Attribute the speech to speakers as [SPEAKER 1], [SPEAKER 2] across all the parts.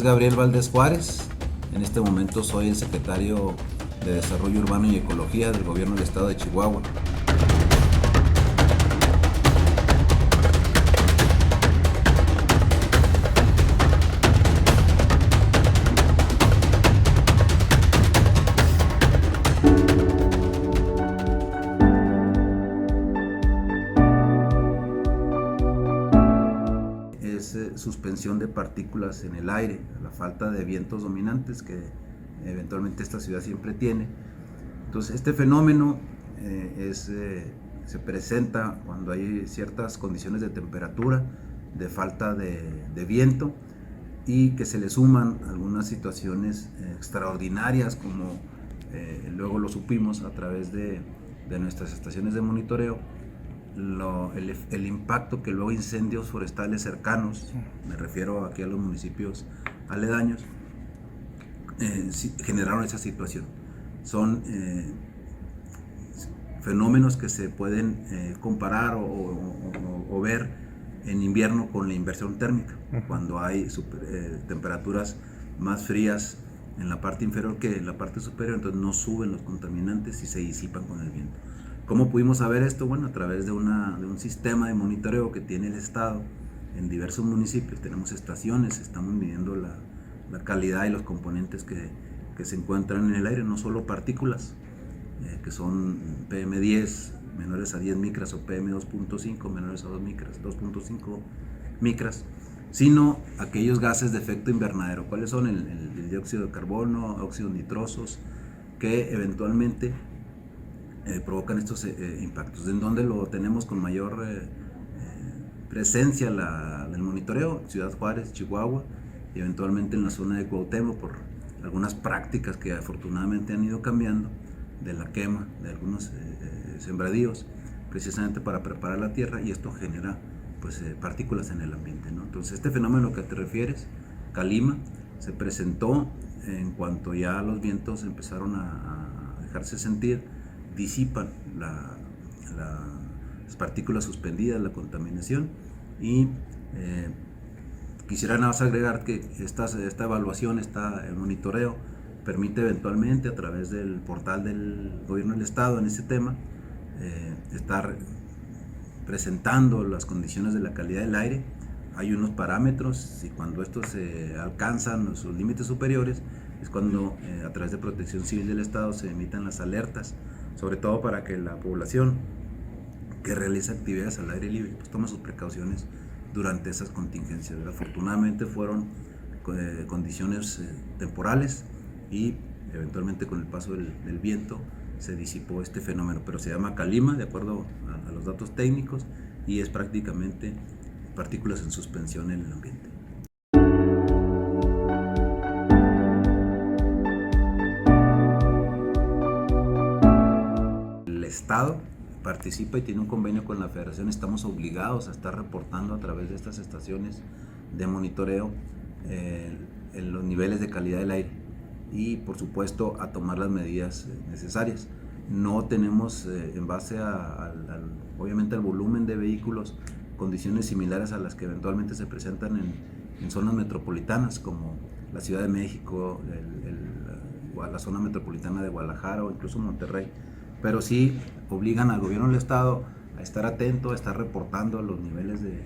[SPEAKER 1] Gabriel Valdés Juárez. En este momento soy el secretario de Desarrollo Urbano y Ecología del Gobierno del Estado de Chihuahua. Suspensión de partículas en el aire, la falta de vientos dominantes que eventualmente esta ciudad siempre tiene. Entonces este fenómeno se presenta cuando hay ciertas condiciones de temperatura, de falta de viento, y que se le suman algunas situaciones extraordinarias, como luego lo supimos a través de nuestras estaciones de monitoreo. El impacto que luego incendios forestales cercanos, me refiero aquí a los municipios aledaños, generaron esa situación. Son fenómenos que se pueden comparar o ver en invierno con la inversión térmica, cuando hay temperaturas más frías en la parte inferior que en la parte superior, entonces no suben los contaminantes y se disipan con el viento. ¿Cómo pudimos saber esto? Bueno, a través de un sistema de monitoreo que tiene el Estado en diversos municipios. Tenemos estaciones, estamos midiendo la calidad y los componentes que se encuentran en el aire, no solo partículas, que son PM10 menores a 10 micras o PM2.5 menores a 2 micras, 2.5 micras, sino aquellos gases de efecto invernadero. ¿Cuáles son? El dióxido de carbono, óxidos nitrosos, que eventualmente provocan estos impactos. ¿En dónde lo tenemos con mayor presencia el monitoreo? Ciudad Juárez, Chihuahua, y eventualmente en la zona de Cuauhtémoc, por algunas prácticas que afortunadamente han ido cambiando, de la quema de algunos sembradíos, precisamente para preparar la tierra, y esto genera pues partículas en el ambiente, ¿no? Entonces este fenómeno que te refieres, Calima, se presentó en cuanto ya los vientos empezaron a dejarse sentir, disipan las partículas suspendidas, la contaminación, y quisiera nada más agregar que esta evaluación, el monitoreo, permite eventualmente a través del portal del Gobierno del Estado en este tema estar presentando las condiciones de la calidad del aire. Hay unos parámetros y cuando estos se alcanzan sus límites superiores es cuando a través de Protección Civil del Estado se emitan las alertas, sobre todo para que la población que realiza actividades al aire libre pues tome sus precauciones durante esas contingencias. Afortunadamente fueron condiciones temporales y eventualmente con el paso del viento se disipó este fenómeno, pero se llama Calima de acuerdo a los datos técnicos y es prácticamente partículas en suspensión en el ambiente. El Estado participa y tiene un convenio con la Federación. Estamos obligados a estar reportando a través de estas estaciones de monitoreo en los niveles de calidad del aire y por supuesto a tomar las medidas necesarias. No tenemos en base obviamente al volumen de vehículos condiciones similares a las que eventualmente se presentan en zonas metropolitanas como la Ciudad de México, la zona metropolitana de Guadalajara o incluso Monterrey, pero sí obligan al gobierno del estado a estar atento, a estar reportando los niveles de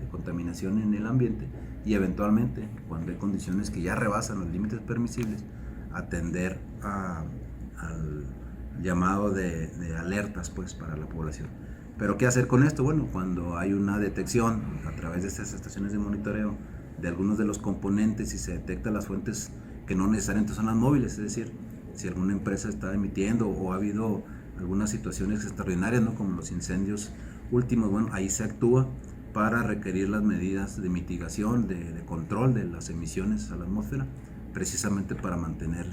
[SPEAKER 1] contaminación en el ambiente y eventualmente cuando hay condiciones que ya rebasan los límites permisibles atender al llamado de alertas pues para la población. Pero ¿qué hacer con esto? Bueno, cuando hay una detección a través de estas estaciones de monitoreo de algunos de los componentes y se detectan las fuentes que no necesariamente son las móviles, es decir, si alguna empresa está emitiendo o ha habido algunas situaciones extraordinarias, ¿no? Como los incendios últimos, bueno, ahí se actúa para requerir las medidas de mitigación, de control de las emisiones a la atmósfera, precisamente para mantener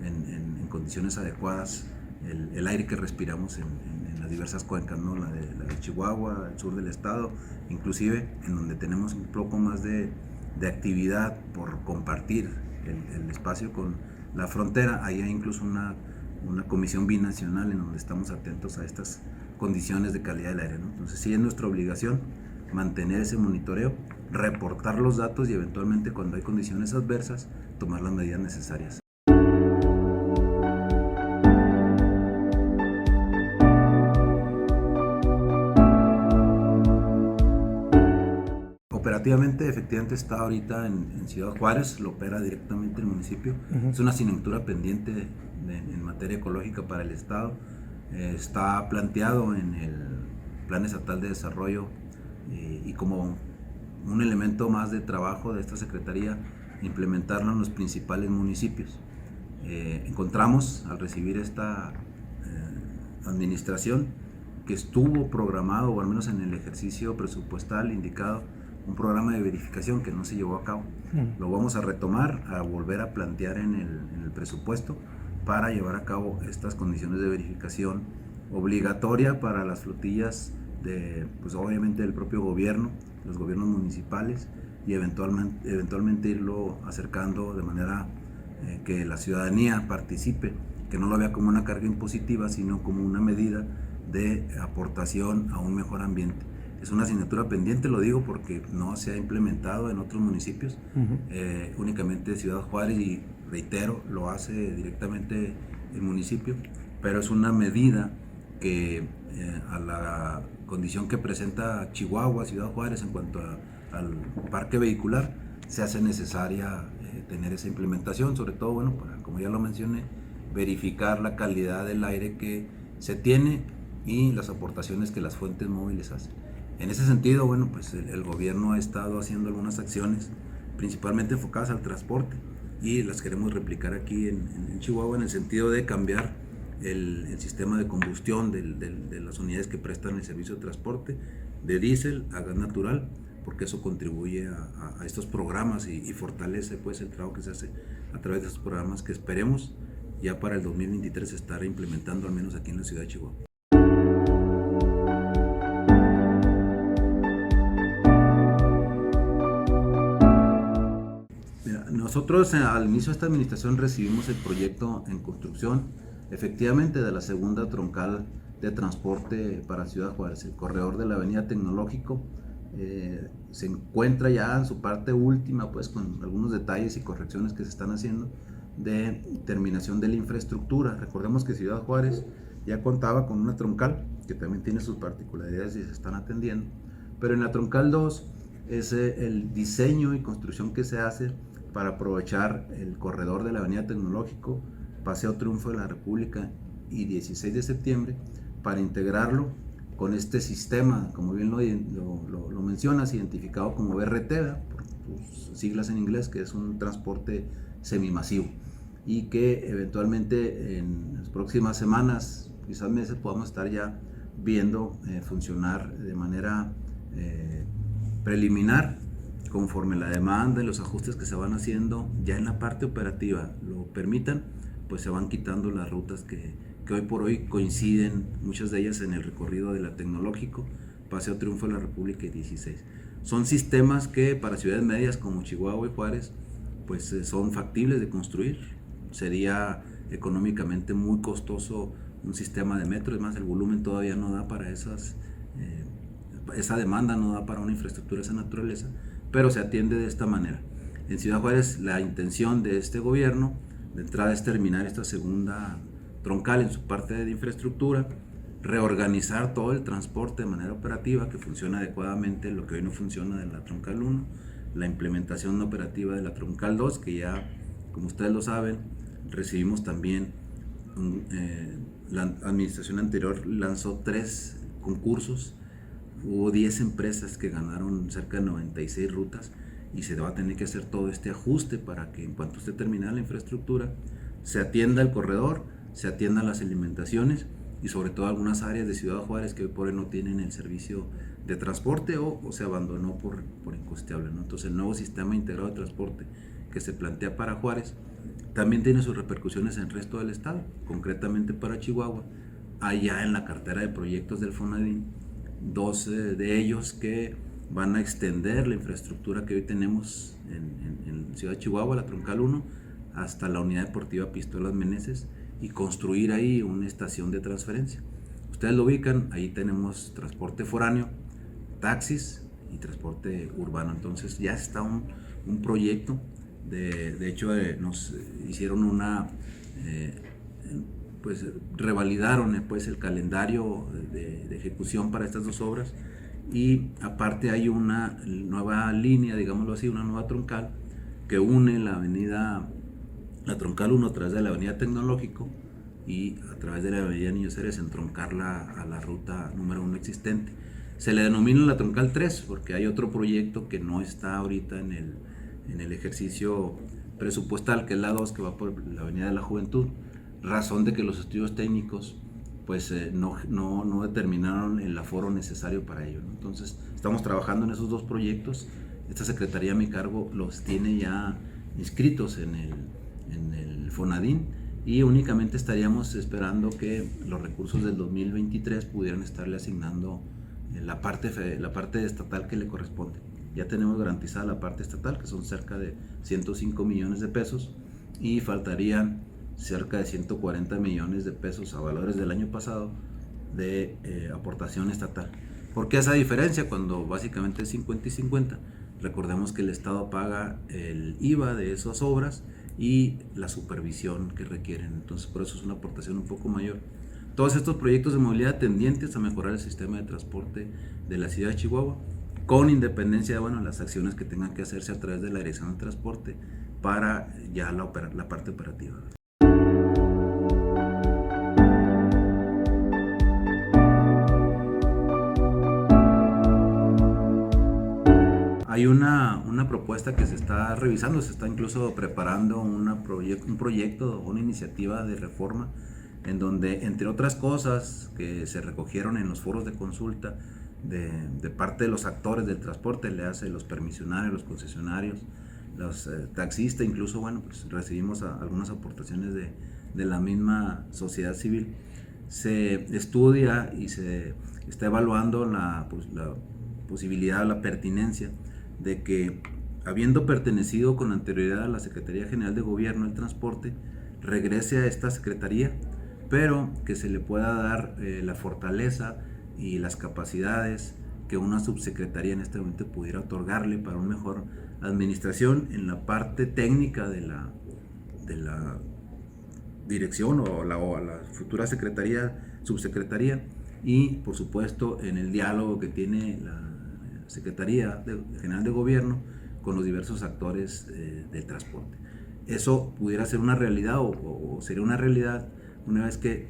[SPEAKER 1] en condiciones adecuadas el aire que respiramos en las diversas cuencas, ¿no? La de Chihuahua, el sur del estado, inclusive en donde tenemos un poco más de actividad por compartir el espacio con la frontera. Ahí hay incluso una comisión binacional en donde estamos atentos a estas condiciones de calidad del aire, ¿no? Entonces sí es nuestra obligación mantener ese monitoreo reportar los datos y eventualmente cuando hay condiciones adversas tomar las medidas necesarias. Operativamente, efectivamente está ahorita en Ciudad Juárez, lo opera directamente el municipio. Es una asignatura pendiente en materia ecológica para el Estado. Está planteado en el Plan Estatal de Desarrollo y como un elemento más de trabajo de esta Secretaría, implementarlo en los principales municipios. Encontramos al recibir esta administración que estuvo programado, o al menos en el ejercicio presupuestal indicado, un programa de verificación que no se llevó a cabo. Lo vamos a retomar, a volver a plantear en el presupuesto para llevar a cabo estas condiciones de verificación obligatoria para las flotillas de, pues obviamente del propio gobierno, los gobiernos municipales, y eventualmente irlo acercando de manera que la ciudadanía participe, que no lo vea como una carga impositiva, sino como una medida de aportación a un mejor ambiente. Es una asignatura pendiente, lo digo porque no se ha implementado en otros municipios, únicamente Ciudad Juárez, y reitero, lo hace directamente el municipio, pero es una medida que a la condición que presenta Chihuahua, Ciudad Juárez en cuanto al parque vehicular, se hace necesaria tener esa implementación, sobre todo, bueno, para, como ya lo mencioné, verificar la calidad del aire que se tiene y las aportaciones que las fuentes móviles hacen. En ese sentido, bueno, pues el gobierno ha estado haciendo algunas acciones principalmente enfocadas al transporte y las queremos replicar aquí en Chihuahua, en el sentido de cambiar el sistema de combustión de las unidades que prestan el servicio de transporte de diésel a gas natural, porque eso contribuye a estos programas y fortalece pues el trabajo que se hace a través de estos programas, que esperemos ya para el 2023 estar implementando, al menos aquí en la ciudad de Chihuahua. Nosotros al inicio de esta administración recibimos el proyecto en construcción, efectivamente, de la segunda troncal de transporte para Ciudad Juárez. El corredor de la Avenida Tecnológico se encuentra ya en su parte última, pues con algunos detalles y correcciones que se están haciendo de terminación de la infraestructura. Recordemos que Ciudad Juárez ya contaba con una troncal que también tiene sus particularidades y se están atendiendo, pero en la troncal 2 es el diseño y construcción que se hace para aprovechar el corredor de la Avenida Tecnológico, Paseo Triunfo de la República y 16 de septiembre, para integrarlo con este sistema, como bien lo mencionas, identificado como BRT, por sus siglas en inglés, que es un transporte semimasivo, y que eventualmente en las próximas semanas, quizás meses, podamos estar ya viendo funcionar de manera preliminar, conforme la demanda y los ajustes que se van haciendo ya en la parte operativa lo permitan, pues se van quitando las rutas que hoy por hoy coinciden, muchas de ellas en el recorrido de la Tecnológico, Paseo Triunfo de la República y 16. Son sistemas que para ciudades medias como Chihuahua y Juárez, pues son factibles de construir. Sería económicamente muy costoso un sistema de metro, es más, el volumen todavía no da para esa demanda, no da para una infraestructura de esa naturaleza, pero se atiende de esta manera. En Ciudad Juárez, la intención de este gobierno de entrada es terminar esta segunda troncal en su parte de infraestructura, reorganizar todo el transporte de manera operativa, que funcione adecuadamente, lo que hoy no funciona de la troncal 1, la implementación operativa de la troncal 2, que ya, como ustedes lo saben, recibimos también, la administración anterior lanzó 3 concursos. Hubo 10 empresas que ganaron cerca de 96 rutas y se va a tener que hacer todo este ajuste para que en cuanto esté terminada la infraestructura se atienda el corredor, se atiendan las alimentaciones y sobre todo algunas áreas de Ciudad Juárez que hoy por hoy no tienen el servicio de transporte o se abandonó por incosteable, ¿no? Entonces el nuevo sistema integrado de transporte que se plantea para Juárez también tiene sus repercusiones en el resto del estado, concretamente para Chihuahua. Allá en la cartera de proyectos del Fonadín, 12 de ellos que van a extender la infraestructura que hoy tenemos en Ciudad de Chihuahua, la troncal 1, hasta la unidad deportiva Pistolas Meneses y construir ahí una estación de transferencia. Ustedes lo ubican, ahí tenemos transporte foráneo, taxis y transporte urbano. Entonces ya está un proyecto, de hecho nos hicieron pues revalidaron pues el calendario de ejecución para estas dos obras, y aparte hay una nueva línea, digámoslo así, una nueva troncal que une la troncal 1 a través de la avenida Tecnológico y a través de la avenida Niño Ceres, entroncarla a la ruta número 1 existente. Se le denomina la troncal 3 porque hay otro proyecto que no está ahorita en el ejercicio presupuestal, que es la 2, que va por la avenida de la Juventud, razón de que los estudios técnicos pues no determinaron el aforo necesario para ello, ¿no? Entonces estamos trabajando en esos dos proyectos. Esta secretaría a mi cargo los tiene ya inscritos en el Fonadín, y únicamente estaríamos esperando que los recursos del 2023 pudieran estarle asignando la parte estatal que le corresponde. Ya tenemos garantizada la parte estatal, que son cerca de 105 millones de pesos, y faltarían cerca de 140 millones de pesos a valores del año pasado de aportación estatal. ¿Por qué esa diferencia cuando básicamente es 50 y 50? Recordemos que el Estado paga el IVA de esas obras y la supervisión que requieren, entonces por eso es una aportación un poco mayor. Todos estos proyectos de movilidad tendientes a mejorar el sistema de transporte de la ciudad de Chihuahua, con independencia de las acciones que tengan que hacerse a través de la Dirección de Transporte para ya la parte operativa. Hay una propuesta que se está revisando, se está incluso preparando un proyecto, una iniciativa de reforma, en donde, entre otras cosas que se recogieron en los foros de consulta de parte de los actores del transporte, le hace los permisionarios, los concesionarios, los taxistas, incluso pues recibimos algunas aportaciones de la misma sociedad civil. Se estudia y se está evaluando la posibilidad, la pertinencia de que, habiendo pertenecido con anterioridad a la Secretaría General de Gobierno del Transporte, regrese a esta secretaría, pero que se le pueda dar la fortaleza y las capacidades que una subsecretaría en este momento pudiera otorgarle para una mejor administración en la parte técnica de la dirección o la futura subsecretaría, y por supuesto en el diálogo que tiene la Secretaría General de Gobierno con los diversos actores del transporte. Eso pudiera ser una realidad o sería una realidad una vez que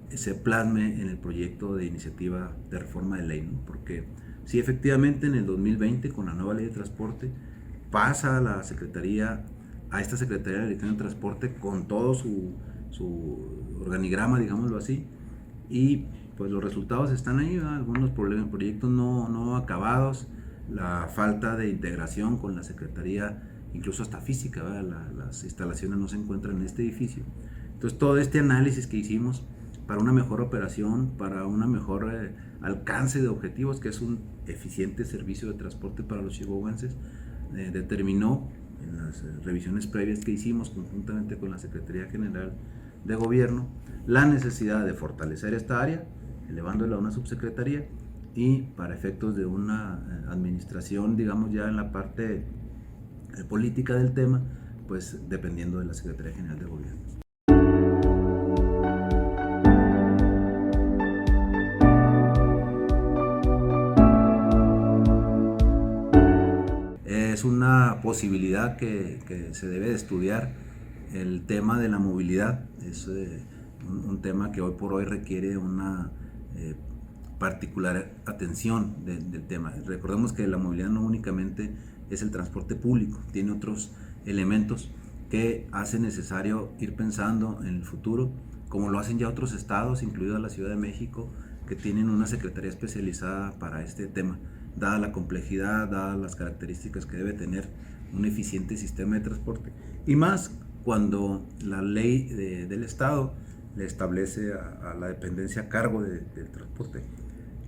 [SPEAKER 1] se plasme en el proyecto de iniciativa de reforma de ley, ¿no? Porque si efectivamente en el 2020, con la nueva ley de transporte, pasa a esta Secretaría de Dirección de Transporte con todo su organigrama, digámoslo así, y pues los resultados están ahí, ¿verdad? Algunos proyectos no acabados, la falta de integración con la Secretaría, incluso hasta física, ¿verdad? Las instalaciones no se encuentran en este edificio. Entonces todo este análisis que hicimos para una mejor operación, para un mejor alcance de objetivos, que es un eficiente servicio de transporte para los chihuahuenses, determinó en las revisiones previas que hicimos conjuntamente con la Secretaría General de Gobierno la necesidad de fortalecer esta área, elevándola a una subsecretaría, y para efectos de una administración, digamos ya en la parte política del tema, pues dependiendo de la Secretaría General de Gobierno. Es una posibilidad que se debe de estudiar el tema de la movilidad. Es un tema que hoy por hoy requiere una particular atención del tema. Recordemos que la movilidad no únicamente es el transporte público, tiene otros elementos que hace necesario ir pensando en el futuro, como lo hacen ya otros estados, incluida la Ciudad de México, que tienen una secretaría especializada para este tema, dada la complejidad, dadas las características que debe tener un eficiente sistema de transporte, y más cuando la ley del Estado le establece a la dependencia a cargo del transporte,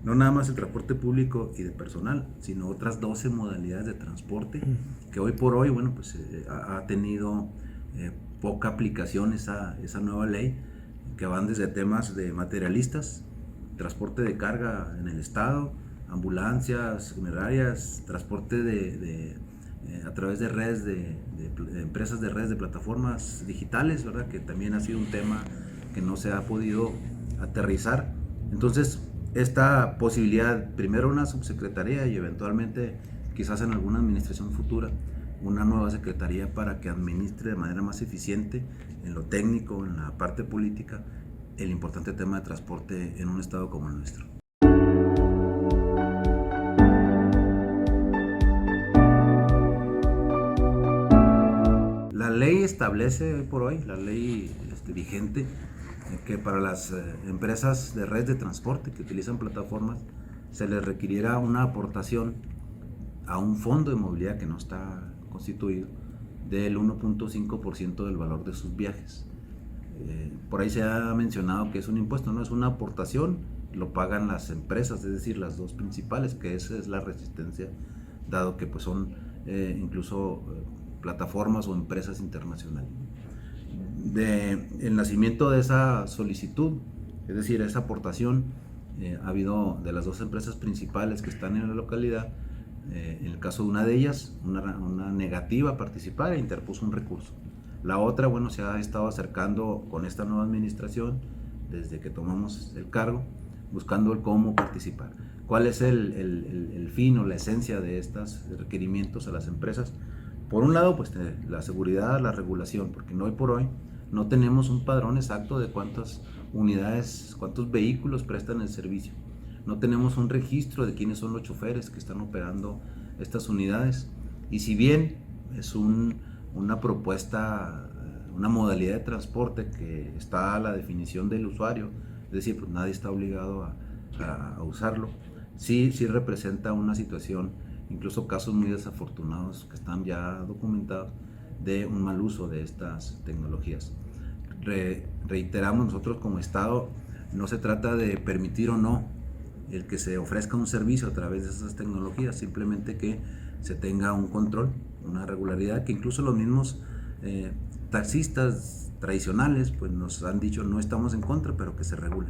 [SPEAKER 1] no nada más el transporte público y de personal, sino otras 12 modalidades de transporte, que hoy por hoy, pues ha tenido poca aplicación esa nueva ley, que van desde temas de materialistas, transporte de carga en el Estado, ambulancias funerarias, transporte a través de redes de empresas, de redes de plataformas digitales, ¿verdad? Que también ha sido un tema que no se ha podido aterrizar. Entonces, esta posibilidad, primero una subsecretaría y eventualmente quizás en alguna administración futura, una nueva secretaría para que administre de manera más eficiente en lo técnico, en la parte política, el importante tema de transporte en un estado como el nuestro. La ley establece hoy por hoy, la ley vigente, que para las empresas de redes de transporte que utilizan plataformas se les requiriera una aportación a un fondo de movilidad que no está constituido del 1.5% del valor de sus viajes. Por ahí se ha mencionado que es un impuesto, no es una aportación, lo pagan las empresas, es decir, las dos principales, que esa es la resistencia, dado que pues son incluso plataformas o empresas internacionales. El nacimiento de esa solicitud, es decir, esa aportación, ha habido de las dos empresas principales que están en la localidad, en el caso de una de ellas, una negativa a participar e interpuso un recurso. La otra, bueno, se ha estado acercando con esta nueva administración desde que tomamos el cargo, buscando el cómo participar. ¿Cuál es el fin o la esencia de estos requerimientos a las empresas? Por un lado, pues la seguridad, la regulación, porque hoy por hoy no tenemos un padrón exacto de cuántas unidades, cuántos vehículos prestan el servicio. No tenemos un registro de quiénes son los choferes que están operando estas unidades. Y si bien es una propuesta, una modalidad de transporte que está a la definición del usuario, es decir, pues nadie está obligado a usarlo, sí representa una situación, incluso casos muy desafortunados que están ya documentados, de un mal uso de estas tecnologías. Reiteramos, nosotros como Estado, no se trata de permitir o no el que se ofrezca un servicio a través de esas tecnologías, simplemente que se tenga un control, una regularidad, que incluso los mismos taxistas tradicionales pues nos han dicho no estamos en contra, pero que se regule.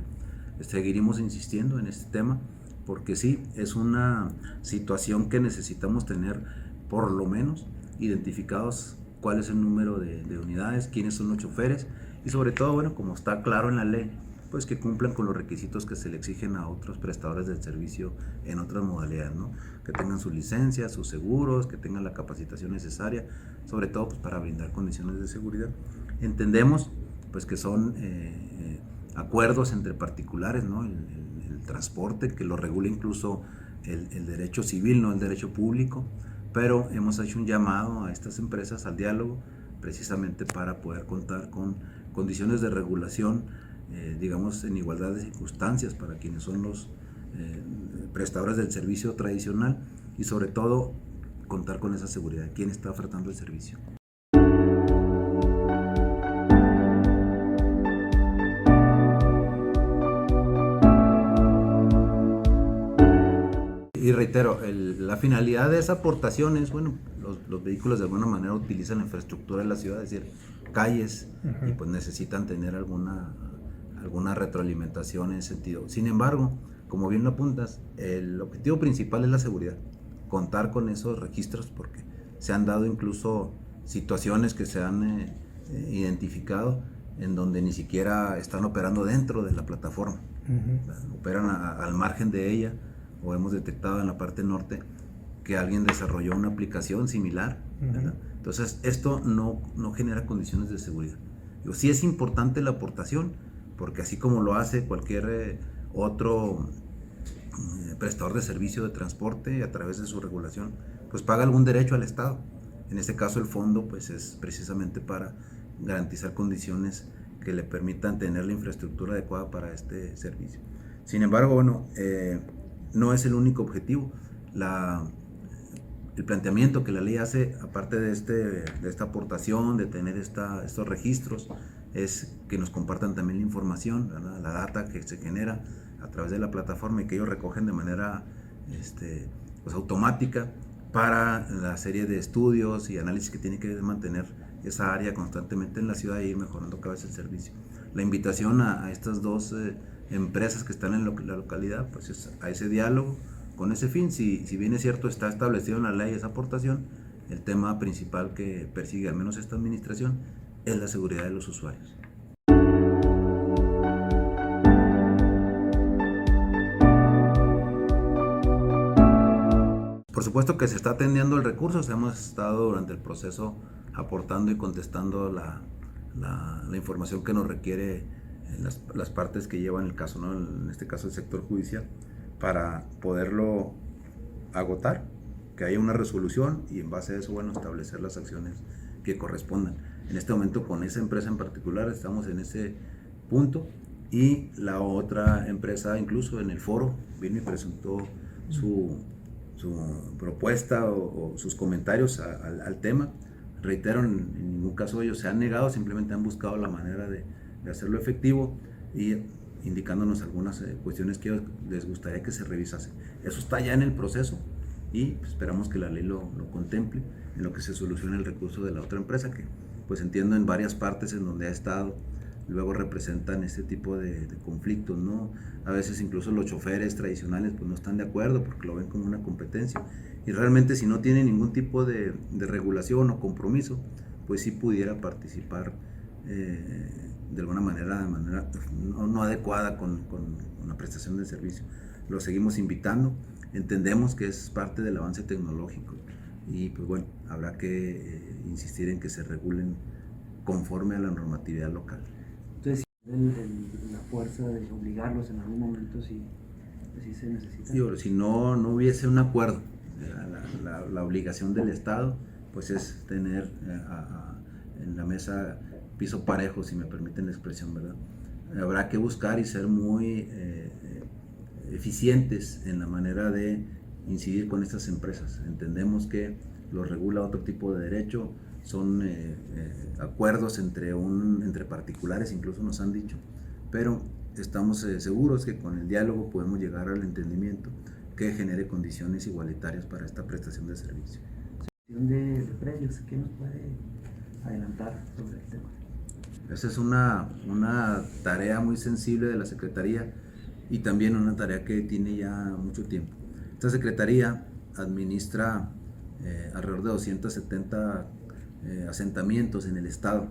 [SPEAKER 1] Seguiremos insistiendo en este tema porque sí, es una situación que necesitamos tener por lo menos identificados cuál es el número de unidades, quiénes son los choferes y sobre todo, bueno, como está claro en la ley, pues que cumplan con los requisitos que se le exigen a otros prestadores del servicio en otras modalidades, ¿no? Que tengan su licencia, sus seguros, que tengan la capacitación necesaria, sobre todo pues, para brindar condiciones de seguridad. Entendemos pues que son acuerdos entre particulares, ¿no? El transporte, que lo regula incluso el derecho civil, no el derecho público, pero hemos hecho un llamado a estas empresas al diálogo precisamente para poder contar con condiciones de regulación, digamos, en igualdad de circunstancias para quienes son los prestadores del servicio tradicional y sobre todo contar con esa seguridad, quién está ofertando el servicio. Y reitero, la finalidad de esa aportación es, bueno, los vehículos de alguna manera utilizan la infraestructura de la ciudad, es decir, calles, y pues necesitan tener alguna retroalimentación en ese sentido. Sin embargo, como bien lo apuntas, el objetivo principal es la seguridad, contar con esos registros, porque se han dado incluso situaciones que se han identificado en donde ni siquiera están operando dentro de la plataforma, operan al margen de ella, o hemos detectado en la parte norte que alguien desarrolló una aplicación similar, ¿verdad? Entonces esto no genera condiciones de seguridad. Digo, sí es importante la aportación, porque así como lo hace cualquier otro prestador de servicio de transporte a través de su regulación, pues paga algún derecho al Estado. En este caso el fondo pues es precisamente para garantizar condiciones que le permitan tener la infraestructura adecuada para este servicio. Sin embargo, bueno, no es el único objetivo. El planteamiento que la ley hace, aparte de esta aportación, de tener estos registros, es que nos compartan también la información, ¿verdad? La data que se genera a través de la plataforma y que ellos recogen de manera pues automática para la serie de estudios y análisis que tiene que mantener esa área constantemente en la ciudad y ir mejorando cada vez el servicio. La invitación a estas dos empresas que están en la localidad pues es a ese diálogo, con ese fin. Si bien es cierto, está establecido en la ley esa aportación, el tema principal que persigue al menos esta administración es la seguridad de los usuarios. Por supuesto que se está atendiendo el recurso, hemos estado durante el proceso aportando y contestando la información que nos requiere las partes que llevan el caso, ¿no? En este caso el sector judicial, para poderlo agotar, que haya una resolución y en base a eso, bueno, establecer las acciones que correspondan. En este momento con esa empresa en particular estamos en ese punto, y la otra empresa incluso en el foro vino y presentó su propuesta o sus comentarios al tema. Reitero, en ningún caso ellos se han negado, simplemente han buscado la manera de hacerlo efectivo y indicándonos algunas cuestiones que les gustaría que se revisasen. Eso está ya en el proceso y esperamos que la ley lo contemple en lo que se solucione el recurso de la otra empresa, que pues entiendo en varias partes en donde ha estado, luego representan este tipo de conflictos, ¿no? A veces incluso los choferes tradicionales pues no están de acuerdo porque lo ven como una competencia, y realmente si no tiene ningún tipo de regulación o compromiso, pues sí pudiera participar de alguna manera, no adecuada con la prestación del servicio. Lo seguimos invitando, entendemos que es parte del avance tecnológico y pues bueno, habrá que insistir en que se regulen conforme a la normatividad local.
[SPEAKER 2] Entonces, la fuerza de obligarlos en algún momento si se necesita.
[SPEAKER 1] Digo, si no hubiese un acuerdo, la obligación del Estado pues es tener en la mesa piso parejo, si me permiten la expresión, ¿verdad? Habrá que buscar y ser muy eficientes en la manera de incidir con estas empresas. Entendemos que lo regula otro tipo de derecho, son acuerdos entre particulares, incluso nos han dicho, pero estamos seguros que con el diálogo podemos llegar al entendimiento que genere condiciones igualitarias para esta prestación de servicio.
[SPEAKER 2] De precios, ¿qué nos puede adelantar sobre el tema?
[SPEAKER 1] Esa es una tarea muy sensible de la Secretaría y también una tarea que tiene ya mucho tiempo. Esta Secretaría administra alrededor de 270 asentamientos en el estado,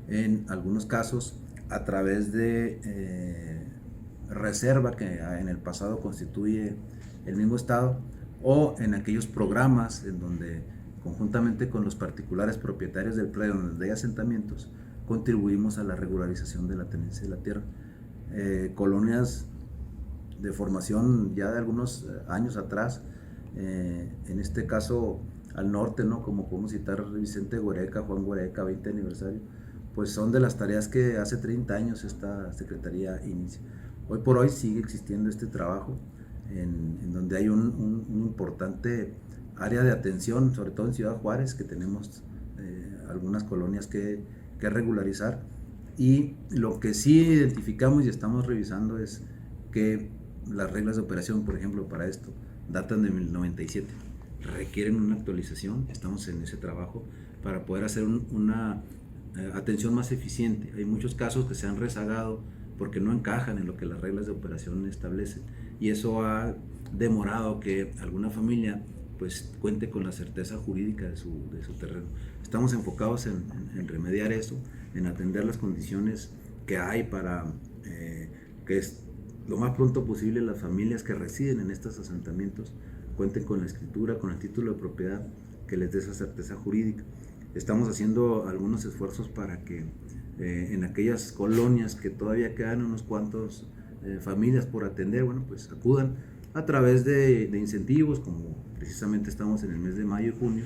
[SPEAKER 1] en algunos casos a través de reserva que en el pasado constituye el mismo estado, o en aquellos programas en donde conjuntamente con los particulares propietarios del predio donde hay asentamientos contribuimos a la regularización de la tenencia de la tierra. Colonias de formación ya de algunos años atrás, en este caso al norte, ¿no? Como podemos citar Vicente Guereca, Juan Guereca, 20 aniversario, pues son de las tareas que hace 30 años esta Secretaría inicia. Hoy por hoy sigue existiendo este trabajo en donde hay un importante área de atención, sobre todo en Ciudad Juárez, que tenemos algunas colonias que regularizar, y lo que sí identificamos y estamos revisando es que las reglas de operación, por ejemplo, para esto datan de 1997, requieren una actualización. Estamos en ese trabajo para poder hacer una atención más eficiente. Hay muchos casos que se han rezagado porque no encajan en lo que las reglas de operación establecen, y eso ha demorado que alguna familia pues cuente con la certeza jurídica de su terreno. Estamos enfocados en remediar eso, en atender las condiciones que hay para que es lo más pronto posible las familias que residen en estos asentamientos cuenten con la escritura, con el título de propiedad que les dé esa certeza jurídica. Estamos haciendo algunos esfuerzos para que en aquellas colonias que todavía quedan unos cuantos familias por atender, bueno, pues acudan a través de incentivos, como precisamente estamos en el mes de mayo y junio,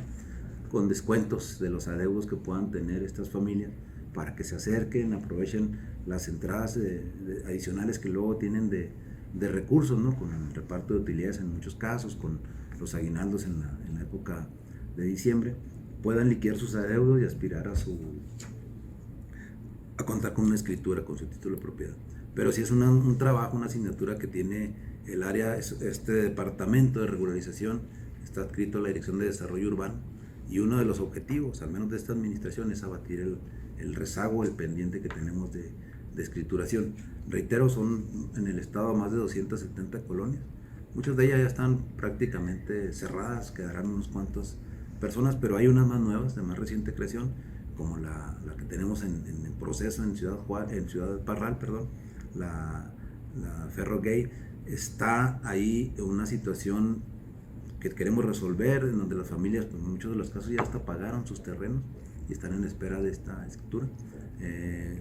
[SPEAKER 1] con descuentos de los adeudos que puedan tener estas familias, para que se acerquen, aprovechen las entradas adicionales que luego tienen de recursos, ¿no? Con el reparto de utilidades en muchos casos, con los aguinaldos en la época de diciembre, puedan liquidar sus adeudos y aspirar a contar con una escritura, con su título de propiedad. Pero sí es un trabajo, una asignatura que tiene el área, este departamento de regularización, está adscrito a la Dirección de Desarrollo Urbano, y uno de los objetivos, al menos de esta administración, es abatir el rezago, el pendiente que tenemos de escrituración. Reitero, son en el estado más de 270 colonias, Muchas de ellas ya están prácticamente cerradas, quedarán unos cuantos personas, pero hay unas más nuevas, de más reciente creación, como la que tenemos en proceso en Ciudad Parral, perdón, la Ferro Gay. Está ahí una situación que queremos resolver, en donde las familias, pues en muchos de los casos ya hasta pagaron sus terrenos y están en espera de esta escritura.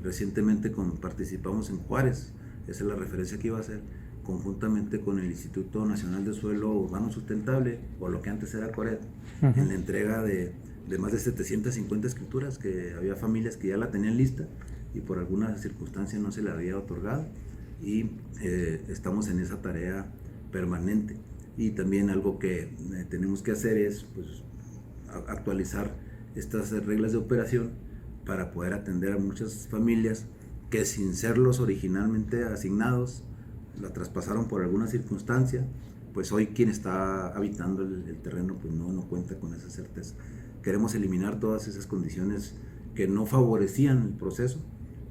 [SPEAKER 1] Recientemente participamos en Juárez, esa es la referencia que iba a hacer, conjuntamente con el Instituto Nacional de Suelo Urbano Sustentable, o lo que antes era CORED, en la entrega de más de 750 escrituras, que había familias que ya la tenían lista y por alguna circunstancia no se le había otorgado, y estamos en esa tarea permanente. Y también algo que tenemos que hacer es pues, actualizar estas reglas de operación para poder atender a muchas familias que, sin serlos originalmente asignados, la traspasaron por alguna circunstancia, pues hoy quien está habitando el terreno pues no cuenta con esa certeza. Queremos eliminar todas esas condiciones que no favorecían el proceso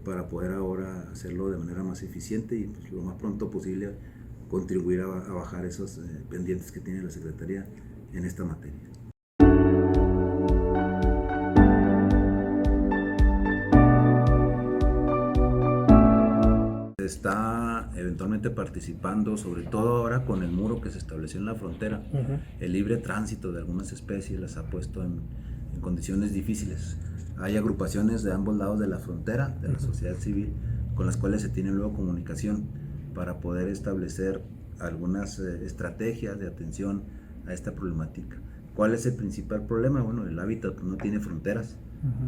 [SPEAKER 1] para poder ahora hacerlo de manera más eficiente y pues, lo más pronto posible contribuir a bajar esos pendientes que tiene la Secretaría en esta materia. Se está eventualmente participando, sobre todo ahora con el muro que se estableció en la frontera. El libre tránsito de algunas especies las ha puesto en condiciones difíciles. Hay agrupaciones de ambos lados de la frontera, de la sociedad civil, con las cuales se tiene luego comunicación para poder establecer algunas estrategias de atención a esta problemática. ¿Cuál es el principal problema? Bueno, el hábitat no tiene fronteras,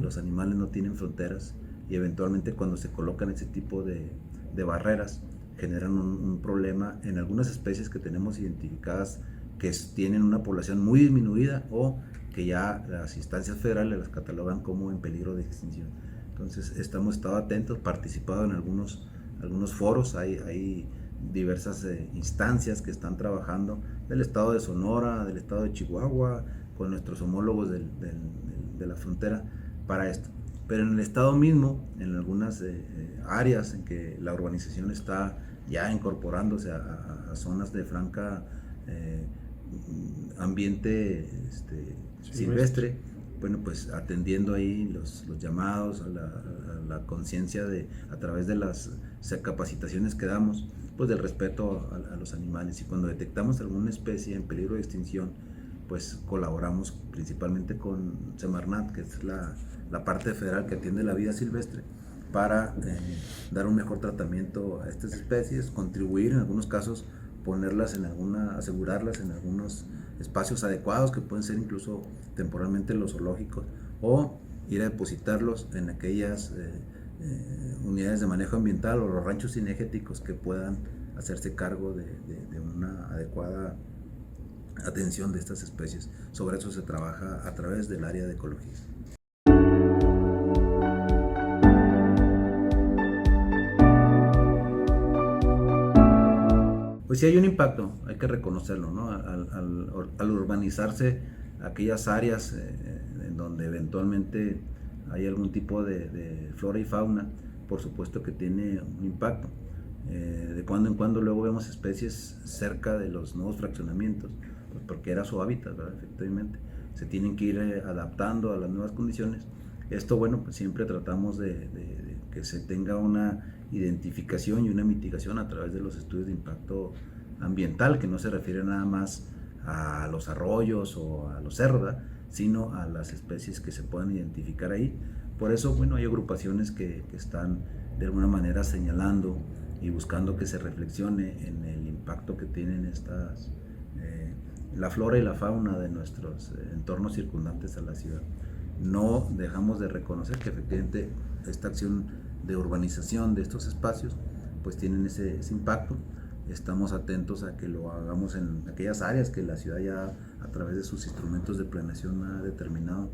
[SPEAKER 1] los animales no tienen fronteras, y eventualmente cuando se colocan ese tipo de barreras generan un problema en algunas especies que tenemos identificadas que tienen una población muy disminuida o que ya las instancias federales las catalogan como en peligro de extinción. Entonces hemos estado atentos, participado en algunos foros, hay diversas instancias que están trabajando del estado de Sonora, del estado de Chihuahua, con nuestros homólogos de la frontera para esto. Pero en el estado mismo, en algunas áreas en que la urbanización está ya incorporándose a zonas de franca ambiente silvestre, bueno, pues atendiendo ahí los llamados a la conciencia a través de las capacitaciones que damos, pues del respeto a los animales, y cuando detectamos alguna especie en peligro de extinción, pues colaboramos principalmente con Semarnat, que es la parte federal que atiende la vida silvestre, para dar un mejor tratamiento a estas especies, contribuir en algunos casos, asegurarlas en algunos espacios adecuados, que pueden ser incluso temporalmente los zoológicos, o ir a depositarlos en aquellas unidades de manejo ambiental o los ranchos cinegéticos que puedan hacerse cargo de una adecuada atención de estas especies. Sobre eso se trabaja a través del área de ecología. Pues sí hay un impacto, hay que reconocerlo, ¿no? Al urbanizarse aquellas áreas en donde eventualmente hay algún tipo de flora y fauna, por supuesto que tiene un impacto. De cuando en cuando luego vemos especies cerca de los nuevos fraccionamientos, pues porque era su hábitat, ¿verdad? Efectivamente, se tienen que ir adaptando a las nuevas condiciones. Esto, bueno, pues siempre tratamos de que se tenga una identificación y una mitigación a través de los estudios de impacto ambiental, que no se refiere nada más a los arroyos o a los cerros, ¿verdad?, sino a las especies que se puedan identificar ahí. Por eso, bueno, hay agrupaciones que están de alguna manera señalando y buscando que se reflexione en el impacto que tienen la flora y la fauna de nuestros entornos circundantes a la ciudad. No dejamos de reconocer que efectivamente esta acción de urbanización de estos espacios pues tienen ese impacto. Estamos atentos a que lo hagamos en aquellas áreas que la ciudad ya a través de sus instrumentos de planeación ha determinado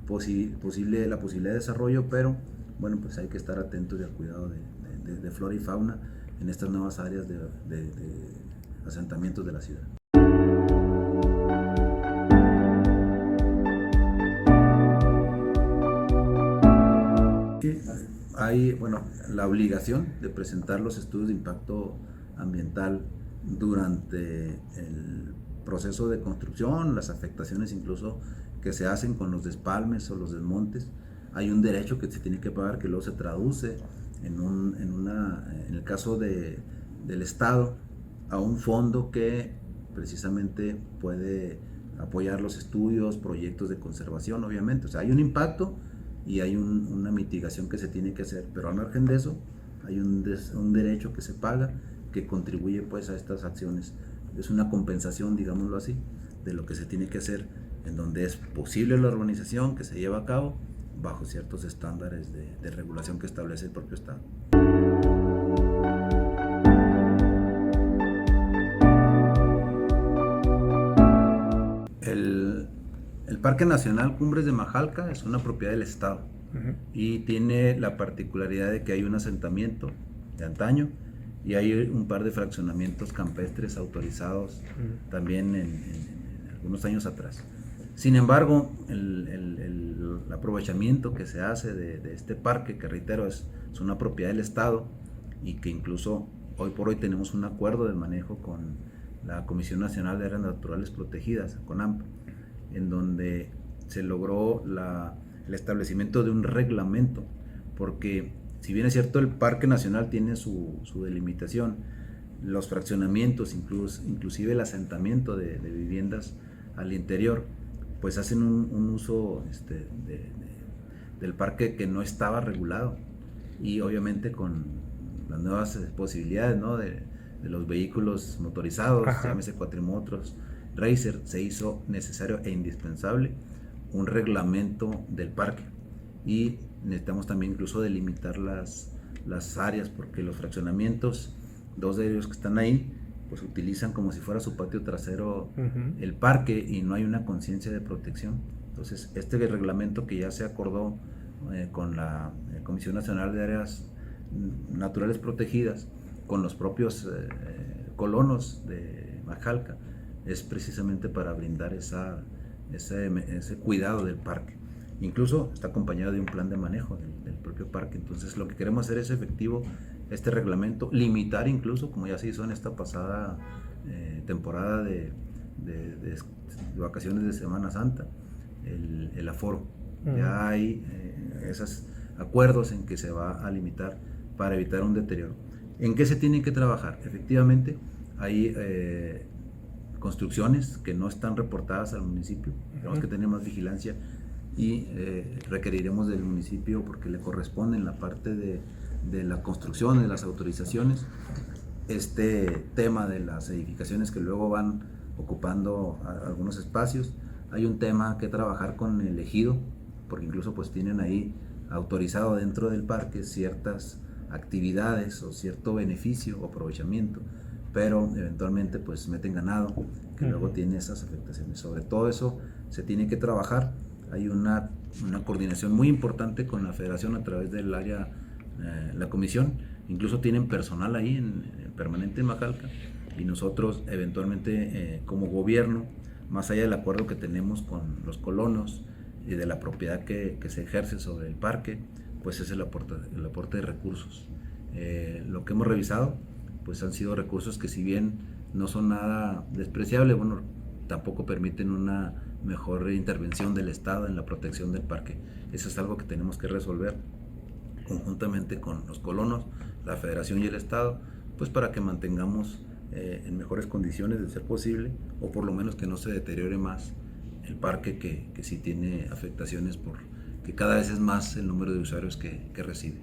[SPEAKER 1] la posibilidad de desarrollo, pero bueno, pues hay que estar atentos y al cuidado de flora y fauna en estas nuevas áreas de asentamientos de la ciudad. Hay, bueno, la obligación de presentar los estudios de impacto ambiental durante el proceso de construcción, las afectaciones incluso que se hacen con los despalmes o los desmontes. Hay un derecho que se tiene que pagar que luego se traduce en el caso del Estado a un fondo que precisamente puede apoyar los estudios, proyectos de conservación, obviamente. O sea, hay un impacto y hay una mitigación que se tiene que hacer, pero al margen de eso hay un derecho que se paga que contribuye pues a estas acciones. Es una compensación, digámoslo así, de lo que se tiene que hacer en donde es posible la urbanización que se lleva a cabo bajo ciertos estándares de regulación que establece el propio Estado. El Parque Nacional Cumbres de Majalca es una propiedad del Estado y tiene la particularidad de que hay un asentamiento de antaño y hay un par de fraccionamientos campestres autorizados también en algunos años atrás. Sin embargo, el aprovechamiento que se hace de este parque, que reitero es una propiedad del Estado y que incluso hoy por hoy tenemos un acuerdo de manejo con la Comisión Nacional de Áreas Naturales Protegidas, CONAMP, en donde se logró el establecimiento de un reglamento, porque si bien es cierto el Parque Nacional tiene su delimitación, los fraccionamientos, inclusive el asentamiento de viviendas al interior, pues hacen un uso del parque que no estaba regulado, y obviamente con las nuevas posibilidades, ¿no?, de los vehículos motorizados, llámese cuatrimotros, Racer, se hizo necesario e indispensable un reglamento del parque, y necesitamos también incluso delimitar las áreas, porque los fraccionamientos, dos de ellos que están ahí, pues utilizan como si fuera su patio trasero el parque y no hay una conciencia de protección. Entonces este reglamento que ya se acordó con la Comisión Nacional de Áreas Naturales Protegidas, con los propios colonos de Majalca, es precisamente para brindar ese cuidado del parque. Incluso está acompañado de un plan de manejo del propio parque. Entonces lo que queremos hacer es efectivo este reglamento, limitar incluso, como ya se hizo en esta pasada temporada de vacaciones de Semana Santa, el aforo. Ya hay esos acuerdos en que se va a limitar para evitar un deterioro. ¿En qué se tiene que trabajar? Efectivamente, hay construcciones que no están reportadas al municipio. Tenemos que tener más vigilancia y requeriremos del municipio, porque le corresponde en la parte de la construcción, de las autorizaciones, este tema de las edificaciones que luego van ocupando algunos espacios. Hay un tema que trabajar con el ejido, porque incluso pues tienen ahí autorizado dentro del parque ciertas actividades o cierto beneficio o aprovechamiento, pero eventualmente pues meten ganado que luego tiene esas afectaciones. Sobre todo eso se tiene que trabajar. Hay una coordinación muy importante con la federación a través del área, la comisión, incluso tienen personal ahí en permanente en Majalca, y nosotros eventualmente como gobierno, más allá del acuerdo que tenemos con los colonos y de la propiedad que se ejerce sobre el parque, pues es el aporte de recursos. Lo que hemos revisado pues han sido recursos que, si bien no son nada despreciables, bueno, tampoco permiten una mejor intervención del Estado en la protección del parque. Eso es algo que tenemos que resolver conjuntamente con los colonos, la Federación y el Estado, pues para que mantengamos en mejores condiciones de ser posible, o por lo menos que no se deteriore más el parque, que sí tiene afectaciones porque cada vez es más el número de usuarios que recibe.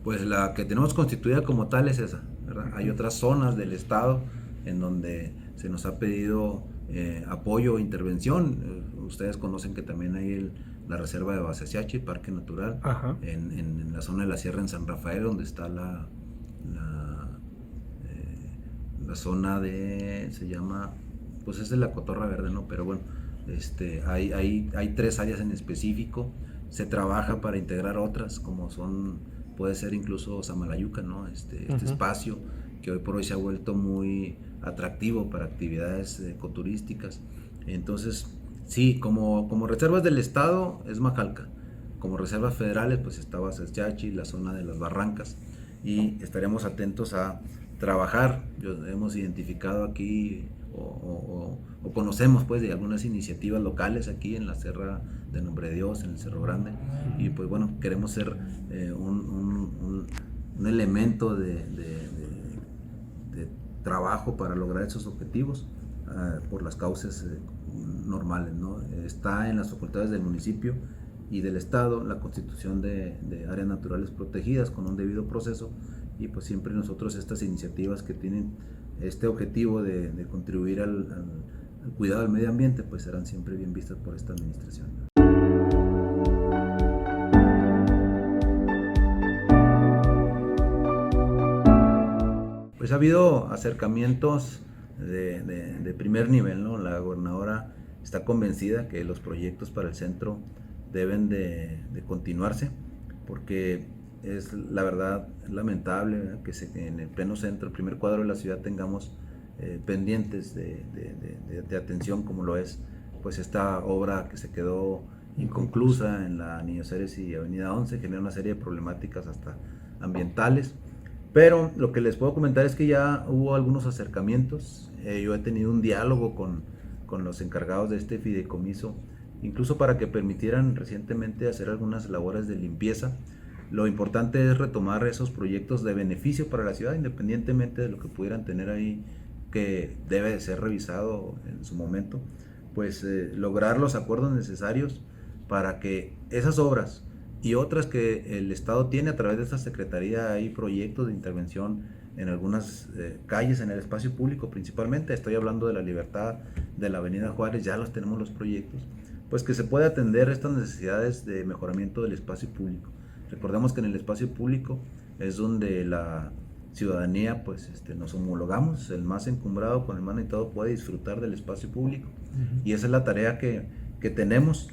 [SPEAKER 1] Pues la que tenemos constituida como tal es esa, ¿verdad? Hay otras zonas del estado en donde se nos ha pedido apoyo o intervención. Ustedes conocen que también hay la reserva de Basaciachi, Parque Natural, en la zona de la Sierra en San Rafael, donde está la zona se llama, pues es de la Cotorra Verde, ¿no? Pero bueno, hay 3 áreas en específico. Se trabaja para integrar otras, como puede ser incluso Samalayuca, ¿no? Este espacio que hoy por hoy se ha vuelto muy atractivo para actividades ecoturísticas. Entonces, sí, como reservas del Estado es Majalca. como reservas federales, pues está Basachachi, la zona de las Barrancas, y estaremos atentos a trabajar. Hemos identificado aquí o conocemos pues de algunas iniciativas locales aquí en la Sierra de Nombre de Dios, en el Cerro Grande, y pues bueno, queremos ser un elemento de trabajo para lograr esos objetivos por las causas normales, ¿no? Está en las facultades del municipio y del estado la constitución de áreas naturales protegidas con un debido proceso, y pues siempre nosotros estas iniciativas que tienen este objetivo de contribuir al cuidado del medio ambiente pues serán siempre bien vistas por esta administración. Pues ha habido acercamientos de primer nivel, ¿no? La gobernadora está convencida que los proyectos para el centro deben de continuarse, porque es la verdad lamentable, ¿verdad?, que en el pleno centro, el primer cuadro de la ciudad, tengamos pendientes de atención, como lo es pues esta obra que se quedó inconclusa en la Niño Ceres y Avenida 11, genera una serie de problemáticas hasta ambientales. Pero lo que les puedo comentar es que ya hubo algunos acercamientos. Yo he tenido un diálogo con los encargados de este fideicomiso, incluso para que permitieran recientemente hacer algunas labores de limpieza. Lo importante es retomar esos proyectos de beneficio para la ciudad, independientemente de lo que pudieran tener ahí, que debe de ser revisado en su momento, pues lograr los acuerdos necesarios para que esas obras y otras que el Estado tiene a través de esta Secretaría, hay proyectos de intervención en algunas calles, en el espacio público principalmente. Estoy hablando de la Libertad, de la Avenida Juárez, ya los tenemos los proyectos, pues que se puede atender estas necesidades de mejoramiento del espacio público. Recordemos que en el espacio público es donde la ciudadanía pues nos homologamos, el más encumbrado con el más necesitado puede disfrutar del espacio público, y esa es la tarea que tenemos.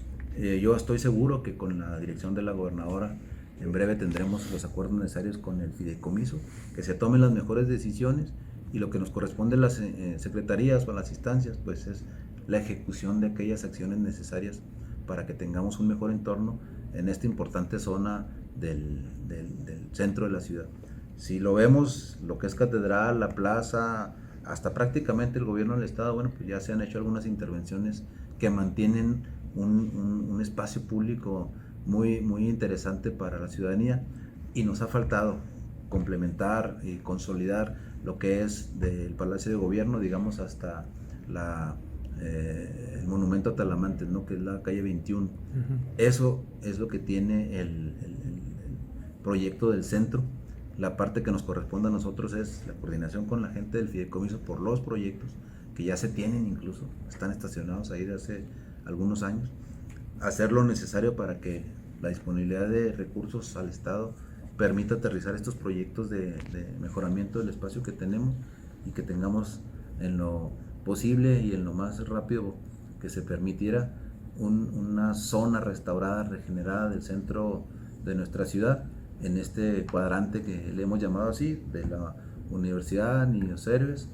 [SPEAKER 1] Yo estoy seguro que con la dirección de la gobernadora en breve tendremos los acuerdos necesarios con el fideicomiso, que se tomen las mejores decisiones, y lo que nos corresponde a las secretarías o a las instancias pues es la ejecución de aquellas acciones necesarias para que tengamos un mejor entorno en esta importante zona del centro de la ciudad. Si lo vemos, lo que es Catedral, la plaza, hasta prácticamente el gobierno del estado, bueno, pues ya se han hecho algunas intervenciones que mantienen un espacio público muy, muy interesante para la ciudadanía, y nos ha faltado complementar y consolidar lo que es del Palacio de Gobierno, digamos, hasta el monumento a Talamantes, ¿no?, que es la calle 21. Eso es lo que tiene el proyecto del centro. La parte que nos corresponde a nosotros es la coordinación con la gente del fideicomiso por los proyectos que ya se tienen, incluso están estacionados ahí de hace algunos años, hacer lo necesario para que la disponibilidad de recursos al Estado permita aterrizar estos proyectos de mejoramiento del espacio que tenemos, y que tengamos en lo posible y en lo más rápido que se permitiera una zona restaurada, regenerada del centro de nuestra ciudad, en este cuadrante que le hemos llamado así, de la Universidad Niños Héroes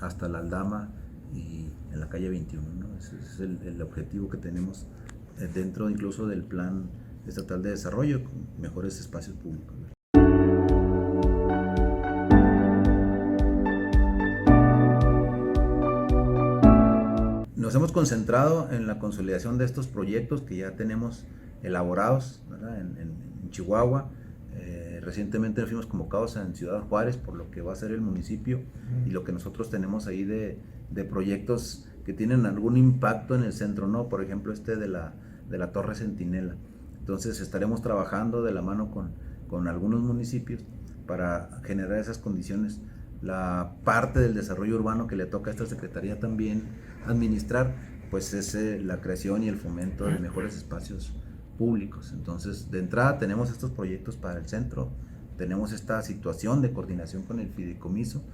[SPEAKER 1] hasta la Aldama y en la calle 21, ¿no? Ese es el objetivo que tenemos dentro incluso del Plan Estatal de Desarrollo, con mejores espacios públicos. Nos hemos concentrado en la consolidación de estos proyectos que ya tenemos elaborados, ¿verdad?, en Chihuahua. Recientemente fuimos convocados en Ciudad Juárez por lo que va a ser el municipio y lo que nosotros tenemos ahí de proyectos que tienen algún impacto en el centro, ¿no? Por ejemplo, de la Torre Centinela. Entonces estaremos trabajando de la mano con algunos municipios para generar esas condiciones. La parte del desarrollo urbano que le toca a esta secretaría también administrar, pues es la creación y el fomento de mejores espacios públicos. Entonces, de entrada tenemos estos proyectos para el centro, tenemos esta situación de coordinación con el fideicomiso,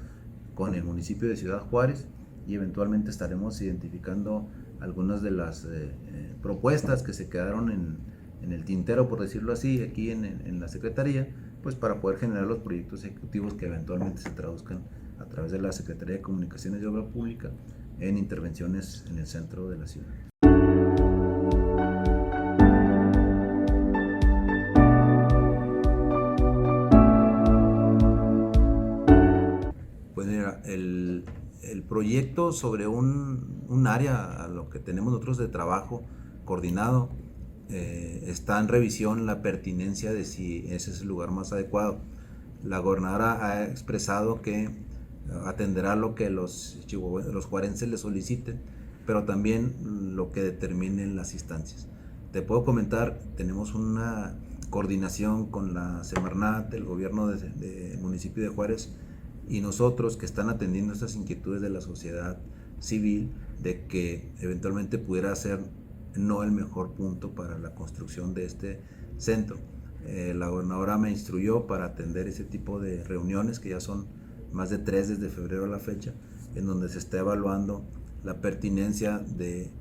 [SPEAKER 1] con el municipio de Ciudad Juárez, y eventualmente estaremos identificando algunas de las propuestas que se quedaron en el tintero, por decirlo así, aquí en la Secretaría, pues para poder generar los proyectos ejecutivos que eventualmente se traduzcan a través de la Secretaría de Comunicaciones y Obra Pública en intervenciones en el centro de la ciudad. proyecto sobre un área a lo que tenemos nosotros de trabajo coordinado, está en revisión la pertinencia de si ese es el lugar más adecuado. La gobernadora ha expresado que atenderá lo que los juarenses le soliciten, pero también lo que determinen las instancias. Te puedo comentar, tenemos una coordinación con la Semarnat, el gobierno del municipio de Juárez, y nosotros que están atendiendo estas inquietudes de la sociedad civil, de que eventualmente pudiera ser no el mejor punto para la construcción de este centro. La gobernadora me instruyó para atender ese tipo de reuniones, que ya son más de 3 desde febrero a la fecha, en donde se está evaluando la pertinencia de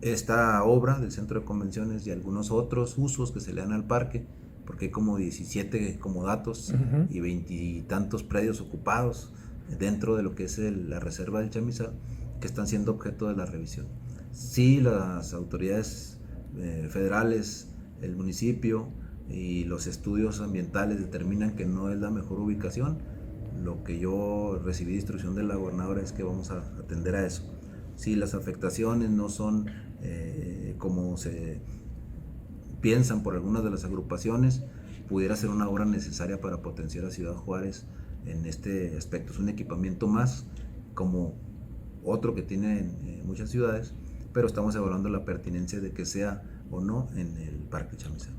[SPEAKER 1] esta obra del centro de convenciones y algunos otros usos que se le dan al parque, porque hay como 17 comodatos y 20 y tantos predios ocupados dentro de lo que es la reserva del Chamizal, que están siendo objeto de la revisión. Sí, las autoridades federales, el municipio y los estudios ambientales determinan que no es la mejor ubicación. Lo que yo recibí de instrucción de la gobernadora es que vamos a atender a eso. Si las afectaciones no son como se piensan por algunas de las agrupaciones, pudiera ser una obra necesaria para potenciar a Ciudad Juárez en este aspecto. Es un equipamiento más, como otro que tienen muchas ciudades, pero estamos evaluando la pertinencia de que sea o no en el Parque Chamizal.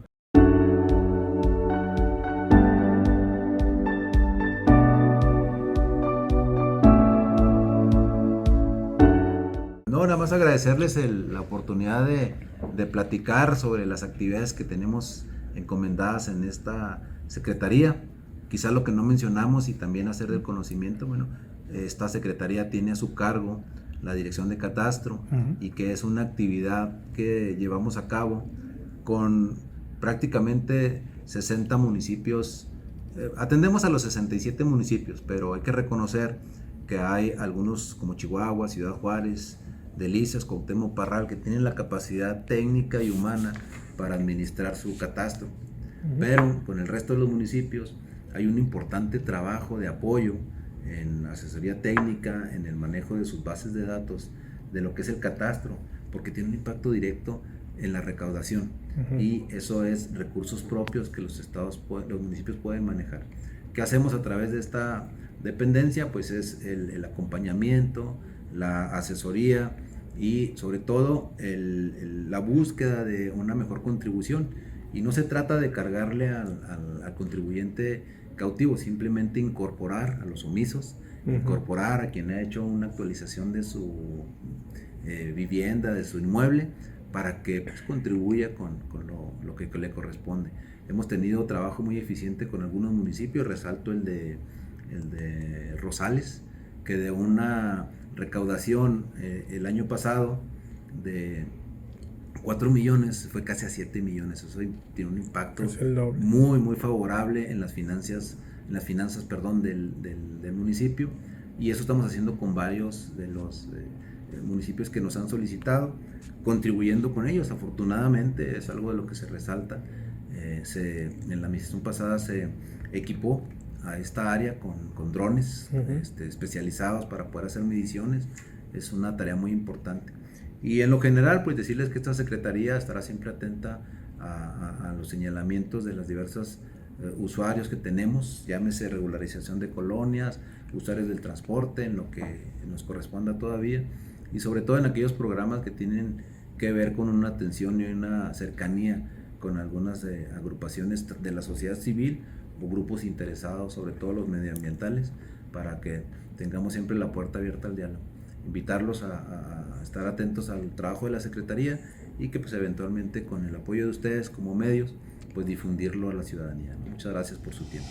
[SPEAKER 1] No, nada más agradecerles la oportunidad de platicar sobre las actividades que tenemos encomendadas en esta secretaría. Quizá lo que no mencionamos y también hacer del conocimiento, bueno, esta secretaría tiene a su cargo la dirección de catastro y que es una actividad que llevamos a cabo con prácticamente 60 municipios. Atendemos a los 67 municipios, pero hay que reconocer que hay algunos como Chihuahua, Ciudad Juárez, Delicias, Cuauhtémoc, Parral, que tienen la capacidad técnica y humana para administrar su catastro. Pero con el resto de los municipios hay un importante trabajo de apoyo en asesoría técnica, en el manejo de sus bases de datos, de lo que es el catastro, porque tiene un impacto directo en la recaudación y eso es recursos propios que los municipios pueden manejar. ¿Qué hacemos a través de esta dependencia? Pues es el acompañamiento, la asesoría y sobre todo la búsqueda de una mejor contribución. Y no se trata de cargarle al contribuyente cautivo, simplemente incorporar a los omisos, incorporar a quien ha hecho una actualización de su vivienda, de su inmueble, para que pues, contribuya con lo que le corresponde. Hemos tenido trabajo muy eficiente con algunos municipios, resalto el de Rosales, que de una recaudación el año pasado de 4 millones fue casi a 7 millones. Eso tiene un impacto muy muy favorable en las finanzas del municipio, y eso estamos haciendo con varios de los municipios que nos han solicitado, contribuyendo con ellos. Afortunadamente es algo de lo que se resalta. En la administración pasada se equipó a esta área con drones especializados para poder hacer mediciones. Es una tarea muy importante. Y en lo general, pues decirles que esta secretaría estará siempre atenta a los señalamientos de los diversos usuarios que tenemos, llámese regularización de colonias, usuarios del transporte, en lo que nos corresponda todavía, y sobre todo en aquellos programas que tienen que ver con una atención y una cercanía con algunas agrupaciones de la sociedad civil o grupos interesados, sobre todo los medioambientales, para que tengamos siempre la puerta abierta al diálogo. Invitarlos a estar atentos al trabajo de la Secretaría y que pues eventualmente con el apoyo de ustedes como medios pues difundirlo a la ciudadanía. Muchas gracias por su tiempo.